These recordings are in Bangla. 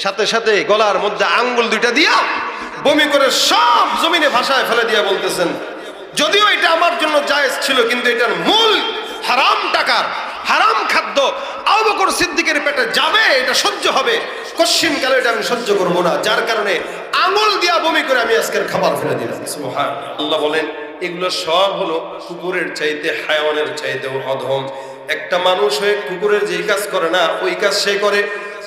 সাথে সাথে গলার মধ্যে আঙ্গুল দুইটা দিয়া বমি করে সব জমিনে ভাসায় ফেলে দিয়া বলতেছেন, যদিও এটা আমার জন্য জায়েজ ছিল, কিন্তু এটার মূল হারাম টাকার হারাম খাদ্য আবু বকর সিদ্দিকের পেটে যাবে, এটা সহ্য হবে, কশিন কালে এটা আমি সহ্য করবো না, যার কারণে আঙুল দিয়া বমি করে আমি আজকের খাবার ফেলে দিলাম। সুবহানাল্লাহ। আল্লাহ বলেন এগুলো সব হলো কুকুরের চাইতে, হায়াওয়ানের চাইতে অধম। একটা মানুষ হয়ে কুকুরের যেই কাজ করে না ওই কাজ সে করে।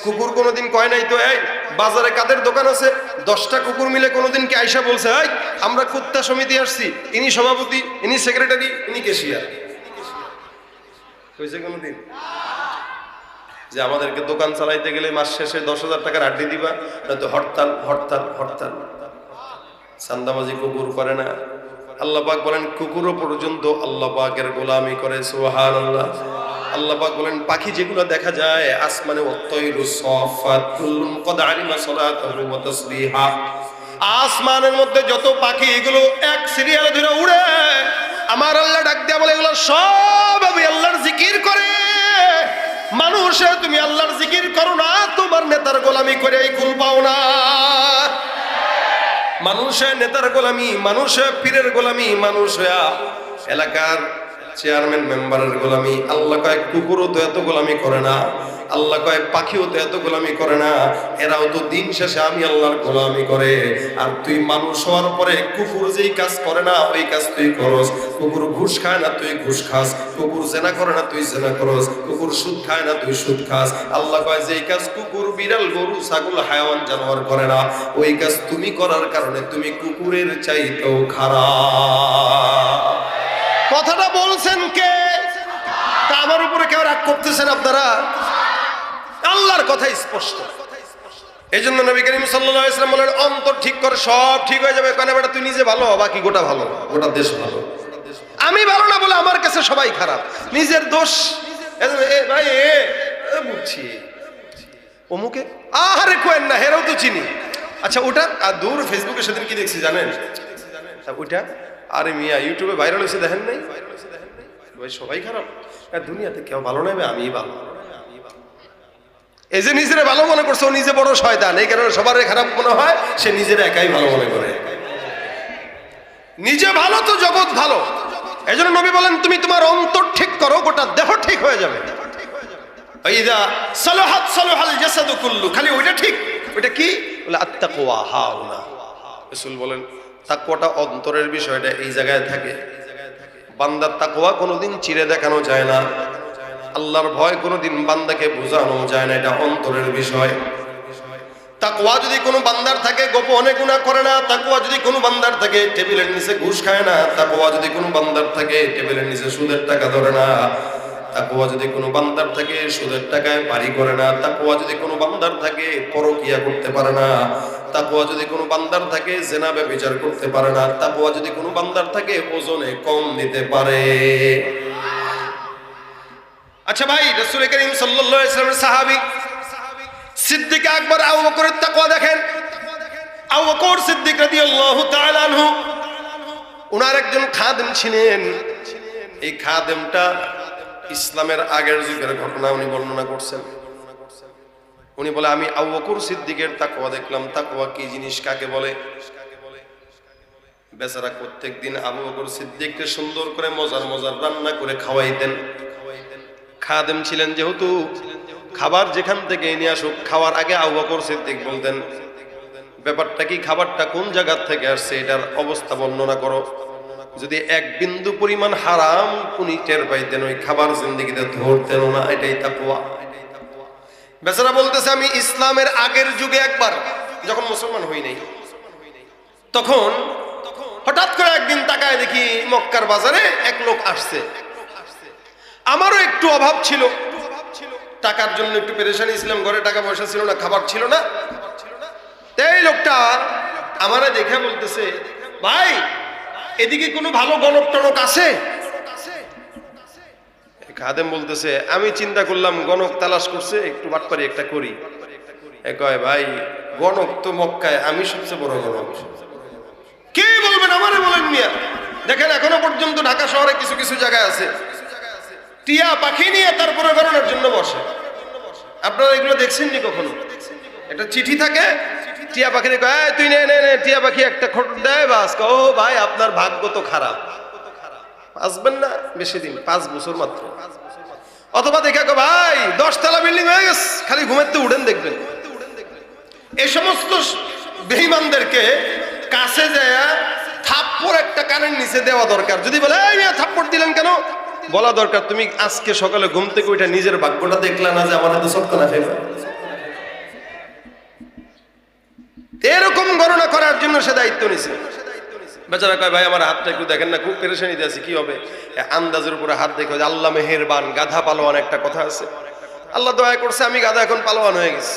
কুকুর কোনোদিন কয় নাই তো এই বাজারে কাদের দোকান আছে 10টা কুকুর মিলে কোনোদিন কি আয়সা বলছে এই আমরা কুত্তা সমিতি আসছি, ইনি সভাপতি, ইনি সেক্রেটারি, ইনি ক্যাশিয়ার? কইছে কোনোদিন যে আমাদেরকে দোকান চালাইতে গেলে মাস শেষে 10,000 টাকার আড্ডি দিবা, নয়তো হরতাল হরতাল হরতাল? চান্দাবাজি কুকুর করে না। আল্লাহ পাক বলেন কুকুরও পর্যন্ত আল্লাহ পাকের গোলামি করে। সুবহানাল্লাহ। আল্লাহ পাক বলেন পাখি যেগুলো দেখা যায় আসমানে, ওয়াত-তায়রু সাফাত কুল্লুন কদ আলিমা সালাতাহু ওয়া তাসবিহা, আসমানের মধ্যে যত পাখি এগুলো এক সিরিয়ালে ধরে উড়ে, আমার আল্লাহ ডাক দেয়া বলে এগুলো সব আমি আল্লাহর জিকির করে। মানুষে তুমি আল্লাহর জিকির করো না, তোমার নেতার গোলামি করে এই কুল পাও না। মানুষে নেতার গোলামি, মানুষে পীরের গোলামি, মানুষ এলাকার চেয়ারম্যান মেম্বারের গোলামি। আল্লাহ কয় কুকুরও তো এত গোলামি করে না, আল্লাহ কয় পাখিও তো এত গোলামি করে না, এরাও তো দিন শেষে আমি আল্লাহর গোলামি করে। আর তুই মানুষ হওয়ার পরে কুকুর যেই কাজ করে না ওই কাজ তুই করস। কুকুর ঘুষ খায় না তুই ঘুষ খাস, কুকুর জেনা করে না তুই জেনা করস, কুকুর সুদ খায় না তুই সুদ খাস। আল্লাহ কয় যেই কাজ কুকুর, বিড়াল, গরু, ছাগল, হায়াওয়ান, জানোয়ার করে না ওই কাজ তুমি করার কারণে তুমি কুকুরের চাইতেও খারাপ। কথাটা বলছেন কে? তা আমার উপরে কেউ রাগ করতেছেন আপনারা? আল্লাহর কথা স্পষ্ট। এই জন্য নবী করিম সাল্লাল্লাহু আলাইহি ওয়াসাল্লাম বলেন অন্তর ঠিক করে সব ঠিক হয়ে যাবে। কেন বেটা তুই নিজে ভালো, বাকি গোটা ভালো, গোটা দেশ ভালো। আমি ভালো না বলে আমার কাছে সবাই খারাপ, নিজের দোষ। ভাই বুঝছি অমুকে আহারে কোয়েন না, হেরাও তো চিনি। আচ্ছা ওটা আর দূর ফেসবুকে সেদিন কি দেখছি জানেন? ওইটা আরে মিয়া ইউটিউবে ভাইরাল হয়েছে, দেখেন নাই? ভাই সবাই খারাপ, দুনিয়াতে কেউ ভালো নেবে, আমি ভালো। এই যে নিজেরা ভালো মনে করছে ও নিজে বড় শয়তান, এই কারণে সবার খারাপ মনে হয়, সে নিজের একাই ভালো মনে করে। নিজে ভালো তো জগৎ ভালো। এই জন্য নবী বলেন তুমি তোমার অন্তর ঠিক করো, গোটা দেহ ঠিক হয়ে যাবে। ইযা সালাহাত সালাহাল জাসাদু কুল্লু, খালি ওইটা ঠিক। ওইটা কি বলে? আত্তাকওয়া হাউনা। রাসূল বলেন তাকওয়াটা অন্তরের বিষয়টা এই জায়গায় থাকে। বান্দার তাকওয়া কোনোদিন চিরে দেখানো যায় না, আল্লাহর ভয় কোনোদিন বান্দাকে বোঝানো যায় না, এটা অন্তরের বিষয়। তাকওয়া যদি কোনো বান্দার থাকে গোপনে গুনাহ করে না, তাকওয়া যদি কোনো বান্দার থাকে টেবিলের নিচে ঘুষ খায় না, তাকওয়া যদি কোনো বান্দার থাকে টেবিলের নিচে সুদের টাকা ধরে না, তাকওয়া যদি কোনো বান্দার থাকে সুদের টাকায় বাড়ি করে না, তাকওয়া যদি কোনো বান্দার থাকে পরকিয়া করতে পারে না, তাকওয়া যদি কোনো বান্দার থাকে জিনা ব্যভিচার করতে পারে না, তাকওয়া যদি কোনো বান্দার থাকে ওজনে কম নিতে পারে। আচ্ছা ভাই, রাসূল করিম সাল্লাল্লাহু আলাইহি ওয়াসাল্লামের সাহাবী সিদ্দিক আকবর আবু বকরের তাকওয়া দেখেন। আবু বকর সিদ্দিক রাদিয়াল্লাহু তাআলা আনহু ওনার একজন খাদেম ছিলেন। এই খাদেমটা ইসলামের আগের যুগের ঘটনা উনি বর্ণনা করছেন। উনি বলে আমি আবু বকর সিদ্দিকের তাকওয়া দেখলাম। তাকওয়া কি জিনিস, কাকে বলে? বেচারা প্রত্যেকদিন আবু বকর সিদ্দিককে সুন্দর করে মজার মজার রান্না করে খাওয়াইতেন। খাদেম ছিলেন যেহেতু, খাবার যেখান থেকে নিয়ে আসুক খাওয়ার আগে আবু বকর সিদ্দিক বলতেন ব্যাপারটা কি, খাবারটা কোন জায়গা থেকে আসছে, এটার অবস্থা বর্ণনা করো। যদি এক বিন্দু পরিমাণ হারাম উনি টের পাইতেন ওই খাবার জিন্দেগিতে ধরতেন না। এটাই তাকওয়া। বেচারা বলতেছে আমি ইসলামের আগের যুগে একবার যখন মুসলমান হই নাই, তখন হঠাৎ করে একদিন তাকায় দেখি মক্কার বাজারে এক লোক আসছে। আমারও একটু অভাব ছিল, টাকার জন্য একটু পেরেশানি ছিলাম, ঘরে টাকা পয়সা ছিল না, খাবার ছিল না। এই লোকটা আমারে দেখে বলতেছে ভাই এদিকে কোনো ভালো গণক টনক আছে? খাদেম বলতেছে আমি চিন্তা করলাম গণক তালাশ করছে, একটু বাটপারি একটা করি। কয় ভাই গণক তো মক্কায়, আমি সবচেয়ে বড় গণক। কে বলবেন? আমারে বলেন মিয়া। দেখেন এখনো পর্যন্ত ঢাকা শহরে কিছু কিছু জায়গায় আছে টিয়া পাখি নিয়ে তারপরে গণনার জন্য বসে। আপনারা এগুলো দেখছেননি কখনো? একটা চিঠি থাকে, টিয়া পাখিরে কয় তুই নে নে নে, টিয়া পাখি একটা খোঁট দেয়, বাস ও ভাই আপনার ভাগ্য তো খারাপ, আসবেন না বেশি দিন, 5 বছর মাত্র। অথবা দেখা গো ভাই 10 তলা বিল্ডিং হয়ে গেছে, খালি ঘুমাতে উঠেন দেখবেন। এই সমস্ত বেঈমানদেরকে কাছে যায় থাপ্পড় একটা কানের নিচে দেওয়া দরকার। যদি বলে এই মিয়া থাপ্পড় দিলেন কেন, বলা দরকার তুমি আজকে সকালে ঘুম থেকে ওইটা নিজের ভাগ্যটা দেখলা না যে আমার এত সত্য না ফেলবে। এরকম গণনা করার জন্য সে দায়িত্ব নিছে। বেচারা কয় ভাই আমার হাতটা একটু দেখেন না, খুব পেরেশানিতে আছে। কি হবে? আন্দাজের উপরে হাত দেখে, আল্লাহ মেহেরবান, গাধা পালোয়ান একটা কথা আছে, আল্লাহ দয়া করছে আমি গাধা এখন পালোয়ান হয়ে গেছি।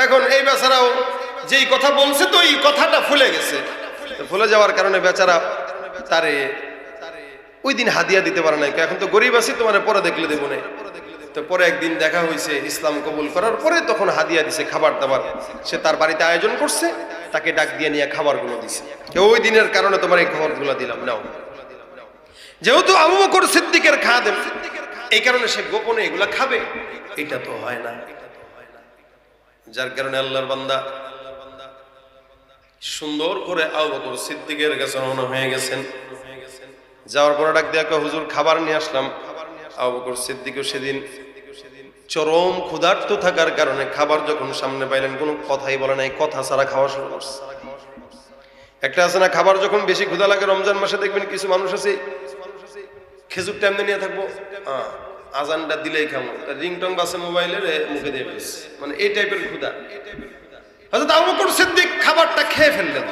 এখন এই বেচারাও যেই কথা বলছে তো এই কথাটা ফুলে গেছে, ফুলে যাওয়ার কারণে বেচারা তারে ওই দিন হাদিয়া দিতে পারে নাই। এখন তো গরিব আছি, তোমার পরে দেখলে দেবো না। তো পরে একদিন দেখা হয়েছে, ইসলাম কবুল করার পরে তখন হাদিয়া দিছে খাবার দাবার। সে তার বাড়িতে আয়োজন করছে, তাকে ডাক দিয়ে নিয়ে খাবারগুলো দিছে। ওই দিনের কারণে তোমার এই খাবারগুলো দিলাম, নাও। যেহেতু আবু বকর সিদ্দিকের খাদেম, এই কারণে সে গোপনে এগুলা খাবে, এটা তো হয় না। যার কারণে আল্লাহর বান্দা সুন্দর করে আবু বকর সিদ্দিকের কাছে রওনা হয়ে গেছেন। যাওয়ার পরে ডাক দিয়ে কয় হুজুর খাবার নিয়ে আসলাম। আবু বকর সিদ্দিকও সেদিন চরম ক্ষুধার্ত থাকার কারণে খাবার যখন সামনে পাইলেন কোনো কথাই বলে নাই, কথা ছাড়া খাওয়া শুরু করছে। একটা আছে না, খাবার যখন বেশি ক্ষুধা লাগে, রমজান মাসে দেখবেন কিছু মানুষ আছে খেজুরটা এমনি নিয়ে থাকবো, আজানটা দিলেই খাবো, রিংটং বাসে মোবাইলের মুখে দিয়ে ফেলছে, মানে এই টাইপের ক্ষুধা। হযরত আবু বকর সিদ্দিক খাবারটা খেয়ে ফেললেন।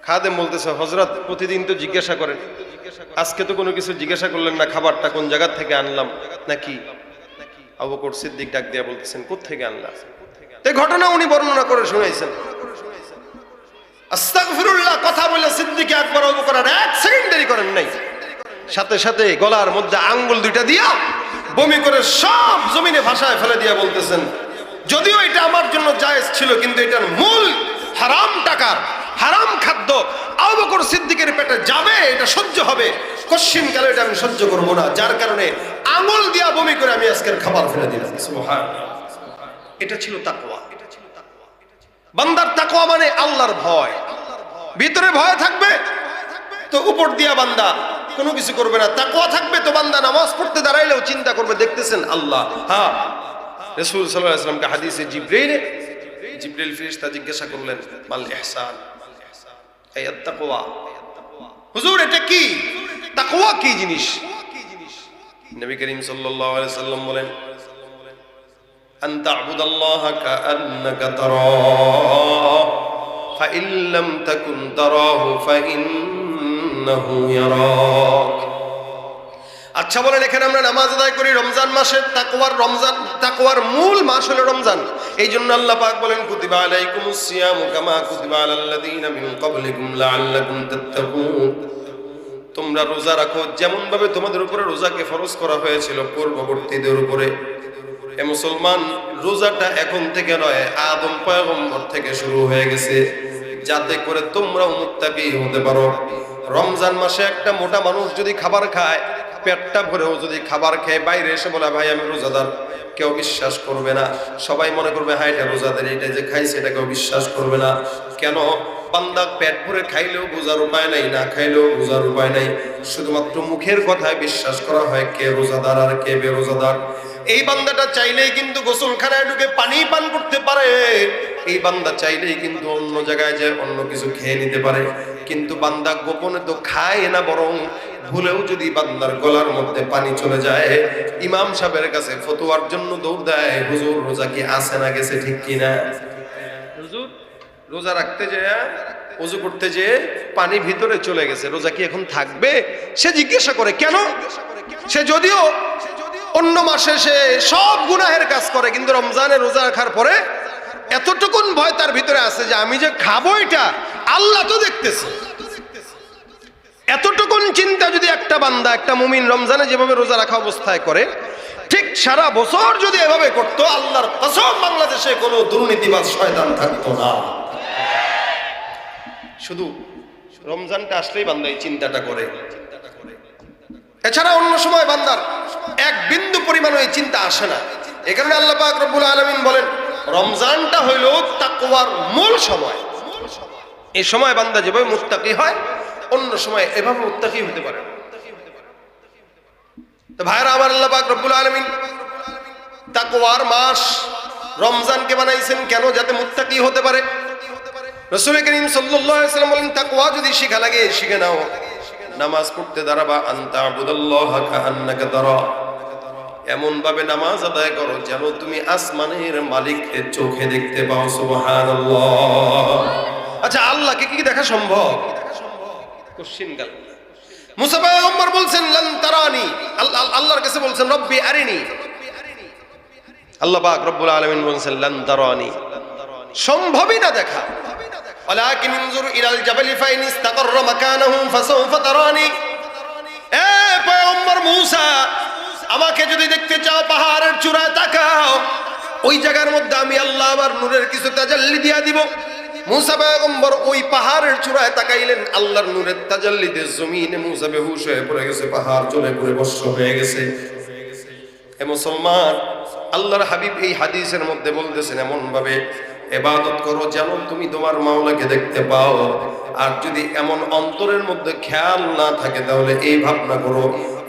খাদেম বলতেছে হযরত প্রতিদিন তো জিজ্ঞাসা করেন, আজকে তো কোনো কিছু জিজ্ঞাসা করলেন না, খাবারটা কোন জায়গা থেকে আনলাম নাকি? আবু বকর সিদ্দিক ডাক দিয়া বলতেছেন কোত্থেকে আনলাম। এই ঘটনা উনি বর্ণনা করে শুনাইছেন। আস্তাগফিরুল্লাহ কথা বলে সিদ্দিক আকবর আবু বকর আর 1 সেকেন্ড দেরি করেন নাই, সাথে সাথে গলার মধ্যে আঙ্গুল দুইটা দিয়া বমি করে সব জমিনে ভাসায় ফেলে দিয়া বলতেছেন যদিও এটা আমার জন্য জায়েজ ছিল, কিন্তু এটার মূল হারাম টাকার হারাম খাদ্য আবু বকর সিদ্দিকের পেটে যাবে, এটা সহ্য হবে, কশিন কালে এটা আমি সহ্য করব না। যার কারণে আঙ্গুল দিয়া বমি করে আমি আজকের খাবার ফেলে দিলাম। সুবহানাল্লাহ। এটা ছিল তাকওয়া। বান্দার তাকওয়া মানে আল্লাহর ভয়। ভিতরে ভয় থাকবে তো উপর দিয়া বান্দা কোনো কিছু করবে না। তাকওয়া থাকবে তো বান্দা নামাজ পড়তে দাঁড়াইলেও চিন্তা করবে, দেখতেছেন আল্লাহ। হ্যাঁ, রাসূল সাল্লাল্লাহু আলাইহি ওয়াসাল্লামকে হাদিসে জিবরাইল ফেরেশতা জিজ্ঞাসা করলেন মাল ইহসান, এই তাকওয়া। হুজুর এটা কি? তাকওয়া কি জিনিস? নবী করিম সাল্লাল্লাহু আলাইহি ওয়াসাল্লাম বলেন আন তা'বুদাল্লাহা কাআন্নাকা তারাহু ফাইন লাম তাকুন তারাহু ফাইন্নাহু ইয়ারাক। আচ্ছা বলেন, এখানে আমরা নামাজ আদায় করি রমজান মাসে, তাকওয়ার মূল মাস হলো রমজান। এই জন্য আল্লাহ পাক বলেন কুতিবা আলাইকুমুস সিয়ামু কামা কুতিবা আলাল্লাযীনা মিন ক্বাবলিকুম লাআল্লাকুম তাত্তাকুন। তোমরা রোজা রাখো যেমন ভাবে তোমাদের উপরে রোজাকে ফরজ করা হয়েছিল পূর্ববর্তীদের উপরে। এ মুসলমান, রোজাটা এখন থেকে নয়, আদম পয়গম্বর থেকে শুরু হয়ে গেছে, যাতে করে তোমরা মুত্তাকি হতে পারো। রমজান মাসে একটা মোটা মানুষ যদি খাবার খায়, পেটটা ভরেও যদি খাবার খেয়ে বাইরে এসে বলে ভাই আমি রোজাদার, কেউ বিশ্বাস করবে না। সবাই মনে করবে হ্যাঁ এটা রোজাদার, এটা যে খাইছে এটা কেউ বিশ্বাস করবে না। কেন? বান্দা পেট ভরে খাইলেও বোঝার উপায় নাই, না খাইলেও বোঝার উপায় নাই। শুধুমাত্র মুখের কথায় বিশ্বাস করা হয় কে রোজাদার আর কে বেরোজাদার। এই বান্দাটা চাইলেই কিন্তু গোসলখানায় ঢুকে পানি পান করতে পারে, এই বান্দা চাইলেই কিন্তু অন্য জায়গায় যায় অন্য কিছু খেয়ে নিতে পারে। কিন্তু বান্দা গোপনে তো খায় না, বরং ভুলেও যদি বান্দার গলার মধ্যে পানি চলে যায়, ইমাম সাহেবের কাছে ফতোয়ার জন্য দৌড় দেয়, হুজুর রোজা কি আছে না গেছে ঠিক কিনা। হুজুর রোজা রাখতে যায়, ওযু করতে যে পানি ভিতরে চলে গেছে, রোজা কি এখন থাকবে? সে জিজ্ঞাসা করে কেন? সে যদিও অন্য মাসে সে সব গুনাহের কাজ করে, কিন্তু রমজানে রোজা রাখার পরে এতটুকুন ভয় তার ভিতরে আছে যে আমি যে খাবো এটা আল্লাহ তো দেখতেছে। এতটুকুন চিন্তা যদি একটা বান্দা, একটা মুমিন রমজানে যেভাবে রোজা রাখা অবস্থায় করে, ঠিক সারা বছর যদি এভাবে করতো, আল্লাহর কসম বাংলাদেশে কোনো দুর্নীতিবাজ শয়তান থাকতো না। শুধু রমজানটা আসলেই বান্দা এই চিন্তাটা করে, এছাড়া অন্য সময় বান্দার এক বিন্দু পরিমাণ এই চিন্তা আসে না। এই কারণে আল্লাহ পাক রব্বুল আলামিন বলেন রমজানটা হইল তাকওয়ার মূল সময়। এই সময় বান্দা যেভাবে মুত্তাকি হয়, অন্য সময় এভাবে মুত্তাকি হতে পারে না। তো ভাইরা আমার, আল্লাহ পাক রব্বুল আলামিন তাকওয়ার মাস রমজানকে বানাইছেন কেন? যাতে মুত্তাকি হতে পারে। রাসূল করিম সাল্লাল্লাহু আলাইহি ওয়াসাল্লাম বলেন, তাকওয়া যদি শিখা লাগে শিখে নাও। নামাজ পড়তে দাঁড়াবা, আনতা আবুদাল্লাহা কাআন্নাকা তারা, এমন ভাবে নামাজ আদায় করো যেন তুমি আসমানের মালিককে চোখে দেখতে পাও। সুবহানাল্লাহ। আচ্ছা, আল্লাহকে কি দেখা সম্ভব? কোশ্চেন গেল। মুসা পয়গম্বর বলছেন লান তারানি, আল্লাহর কাছে বলছেন রব্বি আরিনি। আল্লাহ পাক রব্বুল আলামিন বলছেন লান তারানি, সম্ভবই না দেখা। ওয়ালাকিন ইনজুর ইলাল জাবালি ফাইন ইসতাকাররা মাকানাহু ফাসাউফা তারানি। এ পয়গম্বর মুসা, আমাকে যদি দেখতে চাও পাহাড়ের চূড়ায় তাকাও, ওই জায়গার মধ্যে আমি আল্লাহ আমার নূরের কিছু তাজাল্লি দিয়া দিব। মুসা পয়গম্বর ওই পাহাড়ের চূড়ায় তাকাইলেন, আল্লাহর নূরের তাজাল্লিতে জমিনে মুসা বেহুশ হয়ে পড়ে গেছে, পাহাড় চলে পড়ে ভস্ম হয়ে গেছে। হে মুসলমান, আল্লাহর হাবিব এই হাদিসের মধ্যে বলতেছেন এমন ভাবে ইবাদত করো যেন তুমি তোমার মাওলাকে দেখতে পাও। আর যদি এমন অন্তরের মধ্যে খেয়াল না থাকে তাহলে এই ভাবনা করো,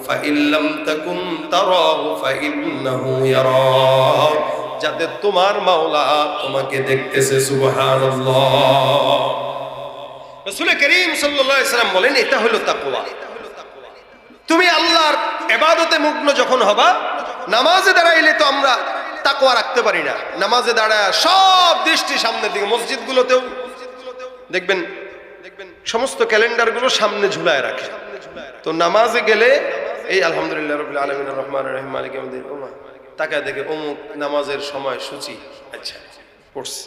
ফাইল্লাম তাকুন তারাহু ফাইন্নাহু ইয়ারাক, যাতে তোমার মাওলা তোমাকে দেখতেছে। সুবহানাল্লাহ। রাসূল করিম সাল্লাল্লাহু আলাইহি ওয়াসাল্লাম বলেন এটা হলো তাকওয়া। তুমি আল্লাহর ইবাদতে মগ্ন যখন হবা, নামাজে দাঁড়াইলে তো আমরা তাকওয়া রাখতে পারি না। নামাজে দাঁড়ায় সব দৃষ্টি সামনের দিকে। মসজিদগুলোতেও দেখবেন সমস্ত ক্যালেন্ডারগুলো সামনে ঝুলায় রাখে। তো নামাজে গেলে এই আলহামদুলিল্লাহ রাব্বিল আলামিন আর রহমানির রহিম মালিক ইয়াউমিদ্দিন, ওমা তাকায় দেখে অমুক নামাজের সময় সূচি, আচ্ছা পড়ছে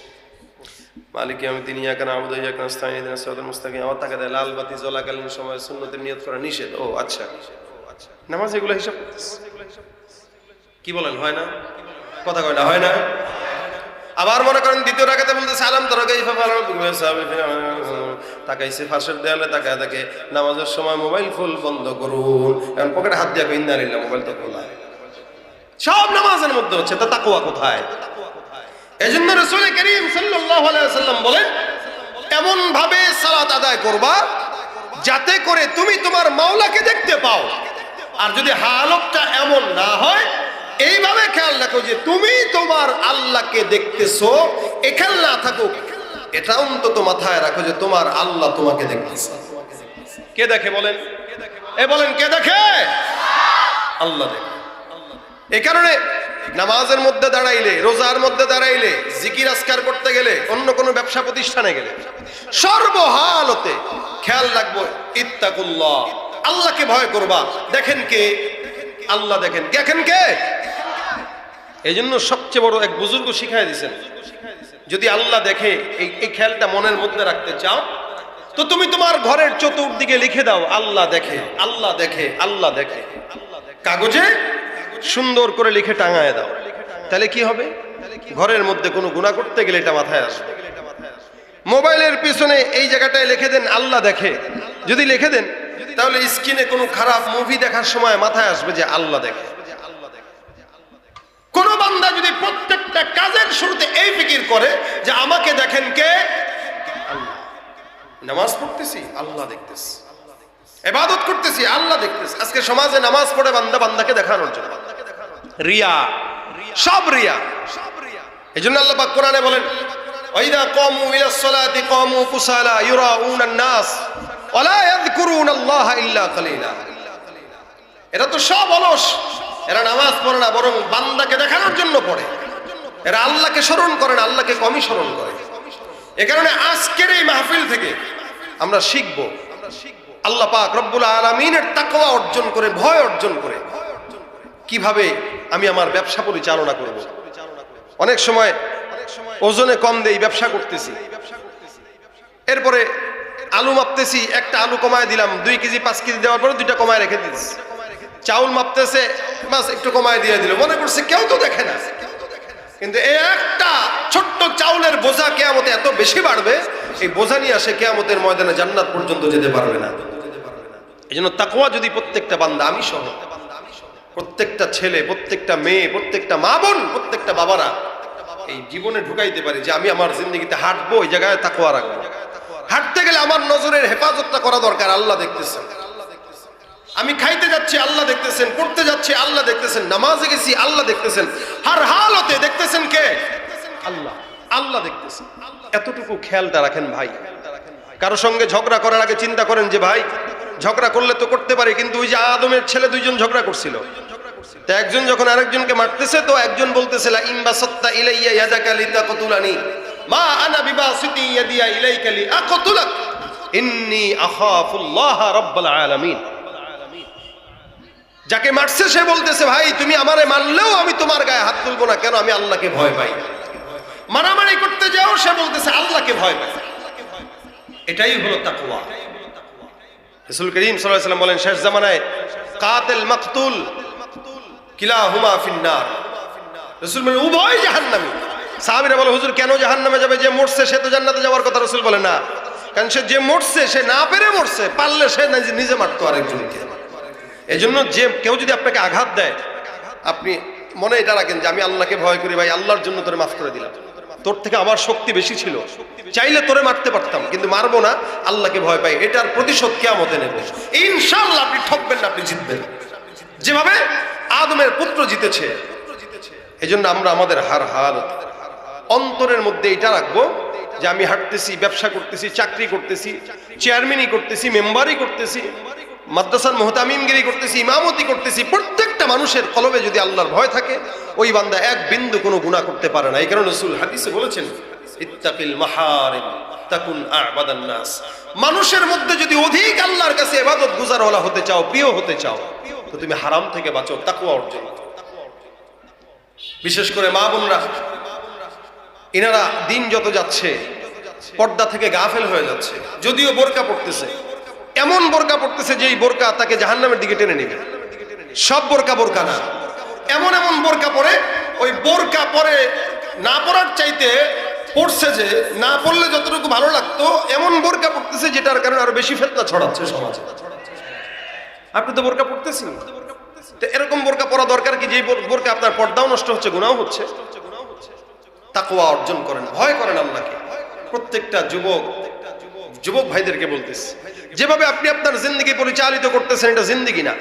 মালিক ইয়াউমিদ্দিন ইয়াকা না'বুদু ওয়া ইয়াকা নাস্তাঈন ইহদিনাস সিরাতাল মুস্তাকিম। আবার তাকায় লাল বাতি জ্বলাকালীন সময় সুন্নতের নিয়ত করা নিষেধ। ও আচ্ছা, নামাজ এগুলো হিসাব করতেছে। কি বলেন, হয় না? কথা কয় না, হয় না? আবার মনে করেন দ্বিতীয় রাকাতে বলতেছে আলাম তারা কাইফা তাকাইছে ফাঁসের দেয়ালে, তাকায় দেখে নামাজের সময় মোবাইল ফুল বন্ধ করুন, এখন পকেটে হাত দিয়া ইন্না লিল্লাহ, মোবাইল তো খোলা। সব নামাজের মধ্যে হচ্ছে, তা তাকওয়া কোথায়? এজন্য রাসূল করিম সাল্লাল্লাহু আলাইহি ওয়াসাল্লাম বলেন এমন ভাবে সালাত আদায় করবা যাতে করে তুমি তোমার মাওলাকে দেখতে পাও। আর যদি হালতটা এমন না হয়, এইভাবে খেয়াল রাখো যে তুমি তোমার আল্লাহকে দেখতেছো, এ খেয়াল না থাকুক, এটা অন্তত মাথায় রাখো যে তোমার আল্লাহ তোমাকে দেখতেছে। কে দেখে বলেন? বলেন কে দেখে? আল্লাহ দেখে। এই কারণে নামাজের মধ্যে দাঁড়াইলে, রোজার মধ্যে দাঁড়াইলে, জিকির আজকার করতে গেলে, অন্য কোনো ব্যবসা প্রতিষ্ঠানে গেলে সর্বহালতে খেয়াল রাখবো ইত্তাকুল্লাহ, আল্লাহকে ভয় করবা। দেখেন কে? আল্লাহ দেখেন। দেখেন কে? এই জন্য সবচেয়ে বড় এক বুজুর্গ শিখাই দিয়েছেন, যদি আল্লাহ দেখে এই খেয়ালটা মনের মধ্যে রাখতে চাও তো তুমি তোমার ঘরের চতুর্দিকে লিখে দাও আল্লাহ দেখে, আল্লাহ দেখে, আল্লাহ দেখে। কাগজে সুন্দর করে লিখে টাঙায় দাও। তাহলে কি হবে? ঘরের মধ্যে কোনো গুনাহ করতে গেলে এটা মাথায় আসবে। মোবাইলের পিছনে এই জায়গাটায় লিখে দেন আল্লাহ দেখে। যদি লিখে দেন তাহলে স্ক্রিনে কোনো খারাপ মুভি দেখার সময় মাথায় আসবে যে আল্লাহ দেখে। কোন বান্দা যদি প্রত্যেকটা কাজের শুরুতে এই ফিকির করে যে আমাকে দেখেন কে? আল্লাহ। নামাজ পড়তেছি, আল্লাহ দেখতেছি। ইবাদত করতেছি, আল্লাহ দেখতেছি। আজকে সমাজে নামাজ পড়ে বান্দা বান্দাকে দেখানোর জন্য রিয়া, সব রিয়া। এজন্য আল্লাহ পাক কোরআনে বলেন ওয়াইদা কামু ইলাস সালাতি কামু কুসালা ইউরাউনা আন-নাস ওয়া লা ইয়াযকুরুনাল্লাহা ইল্লা কালিলা। এরা তো সব অলস, এরা নামাজ পড়ে না, বরং বান্দাকে দেখানোর জন্য পড়ে। এরা আল্লাহকে স্মরণ করে না, আল্লাহকে কমই স্মরণ করে। এ কারণে আজকের এই মাহফিল থেকে আমরা শিখবো আল্লাহ পাক রব্বুল আলামিনের তাকওয়া অর্জন করে, ভয় অর্জন করে কিভাবে আমি আমার ব্যবসা পরিচালনা করব। অনেক সময় ওজনে কম দেই, ব্যবসা করতেছি, এরপরে আলু মাপতেছি, একটা আলু কমায় দিলাম, 2 কেজি 5 কেজি দেওয়ার পরে 2টা কমায় রেখে দিচ্ছি। চাউল মাপতেছে, বাস একটু কমায় দিয়ে দিল, মনে করছে কেউ তো দেখে না। কিন্তু এই একটা ছোট্ট চাউলের বোঝা কিয়ামতে এত বেশি বাড়বে, এই বোঝা নিয়ে আসে কিয়ামতের ময়দানে জান্নাত পর্যন্ত যেতে পারবে না। এই জন্য তাকওয়া যদি প্রত্যেকটা বান্দা, আমি সহ প্রত্যেকটা ছেলে, প্রত্যেকটা মেয়ে, প্রত্যেকটা মা বোন, প্রত্যেকটা বাবারা এই জীবনে ঢুকাইতে পারি যে আমি আমার জিন্দগিতে হাঁটবো, ওই জায়গায় তাকওয়া রাখবো। হাঁটতে গেলে আমার নজরের হেফাজতটা করা দরকার। আল্লাহ দেখতেছেন, আমি খাইতে যাচ্ছি আল্লাহ দেখতেছেন, পড়তে যাচ্ছি আল্লাহ দেখতেছেন, নামাজে গেছি আল্লাহ দেখতেছেন, হার হালতে দেখতেছেন কে? আল্লাহ। আল্লাহ দেখতেছেন, এতটুকু খেয়ালটা রাখেন ভাই। কারো সঙ্গে ঝগড়া করার আগে চিন্তা করেন যে ভাই ঝগড়া করলে তো করতে পারি, কিন্তু ওই যে আদমের ছেলে দুইজন ঝগড়া করছিল, তো একজন যখন আরেকজনকে মারতেছে তো একজন বলতেছে লা ইনবাসাত্তা ইলাইয়া ইয়াদাকা লিতাকতুলানি মা আনা বিবাসিতি ইয়াদিয়া ইলাইকা লিআকতুলাক ইন্নী আখাফুল্লাহ রাব্বুল আলামিন। যাকে মারছে সে বলতেছে ভাই তুমি আমারে মারলেও আমি তোমার গায়ে হাত তুলবো না, কেন? আমি আল্লাহকে ভয় পাই। মারামারি করতে যাও সে বলতেছে আল্লাহকে ভয় পাই। এটাই হলো তাকওয়া। রাসূল করিম সাল্লাল্লাহু আলাইহি ওয়াসাল্লাম বলেন শেষ জামানায় কাতিল মাকতুল কিলাহুমা ফিন্নার। রাসূল বলেন উভয় জাহান্নামী। সাহাবীরা বলে হুজুর কেন জাহান্নামে যাবে? যে মরছে সে তো জান্নাতে যাওয়ার কথা। রাসূল বলেন না, কারণ সে যে মরছে সে না পেরে মরছে, পারলে সে নিজে মারতো আরেকজনকে। এজন্য যে কেউ যদি আপনাকে আঘাত দেয় আপনি মনে এটা রাখেন যে আমি আল্লাহকে ভয় করি ভাই, আল্লাহর জন্য তোরে মাফ করে দিলাম, তোর থেকে আমার শক্তি বেশি ছিল, চাইলে তোরে মারতে পারতাম কিন্তু মারবো না, আল্লাহকে ভয় পাই, এটার প্রতিশোধ কিয়ামতে নেব। ইনশাআল্লাহ আপনি ঠকবেন না, আপনি জিতবেন যেভাবে আদমের পুত্র জিতেছে। এজন্য আমরা আমাদের হার হাল অন্তরের মধ্যে এটা রাখবো যে আমি হাঁটতেছি, ব্যবসা করতেছি, চাকরি করতেছি, চেয়ারম্যানই করতেছি, মেম্বারই করতেছি, মাদ্রাসার মুহতামিমগিরি করতেছি, ইমামতি করতেছি, প্রত্যেকটা মানুষের কলবে যদি আল্লাহর ভয় থাকে ওই বান্দা এক বিন্দু কোনো গুনাহ করতে পারে না। এই কারণে রাসূল হাদিসে বলেছেন ইত্তাকিল মাহারিম তাকুন আ'বাদান নাস। মানুষের মধ্যে যদি অধিক আল্লাহর কাছে ইবাদত গুজারওয়ালা হতে চাও, প্রিয় হতে চাও, তো তুমি হারাম থেকে বাঁচো, তাকওয়া অর্জন করো। বিশেষ করে মা বোনরা, এনারা দিন যত যাচ্ছে পর্দা থেকে গাফেল হয়ে যাচ্ছে। যদিও বোরকা পড়তেছে, এমন বোরকা পড়তেছে যে এই বোরকা তাকে জাহান্নামের দিকে টেনে নেবে। সব বোরকা বোরকা না, এমন এমন বোরকা পরে, ওই বোরকা পরে না পরার চাইতে পড়ছে যে না পড়লে যতটুকু ভালো লাগতো এমন বোরকা পড়তেছে যেটার কারণে আরো বেশি ফিতনা ছড়াচ্ছে সমাজে। আপনি তো বোরকা পড়তেছেন, তো এরকম বোরকা পরা দরকার কি যে বোরকা আপনার পর্দাও নষ্ট হচ্ছে, গুনাহ হচ্ছে। তাকওয়া অর্জন করেন, ভয় করেন আল্লাহকে। প্রত্যেকটা যুবক ভাইদেরকে বলতেছি, যেভাবে আপনি আপনার জিন্দেগি পরিচালিত করতেছেন এটা জিন্দেগি না,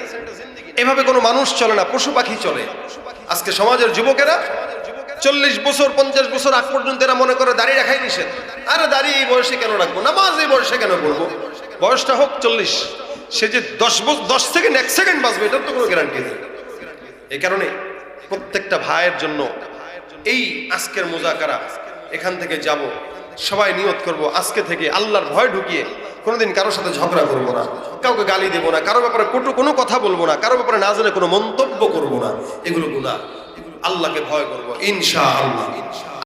এভাবে কোনো মানুষ চলে না, পশু পাখি চলে। আজকে সমাজের যুবকেরা 40 বছর 50 বছর আগ পর্যন্ত এরা মনে করে দাড়ি রাখাই নিষেধ। আরে দাড়ি এই বয়সে কেন রাখবো, নামাজ এই বয়সে কেন পড়বো, বয়সটা হোক 40, সে যে 10 সেকেন্ড 1 সেকেন্ড বাঁচবে এটার তো কোনো গ্যারান্টি নেই। এই কারণে প্রত্যেকটা ভাইয়ের জন্য এই আজকের মুজাকারা, এখান থেকে যাব সবাই নিয়ত করব আজকে থেকে আল্লাহর ভয় ঢুকিয়ে কোনোদিন কারোর সাথে ঝগড়া করবো না, কাউকে গালি দেব না, কারো ব্যাপারে কটু কোনো কথা বলবো না, কারো ব্যাপারে না জেনে কোনো মন্তব্য করবো না। এগুলো গুনাহ। আল্লাহকে ভয় করবো ইনশাআল্লাহ।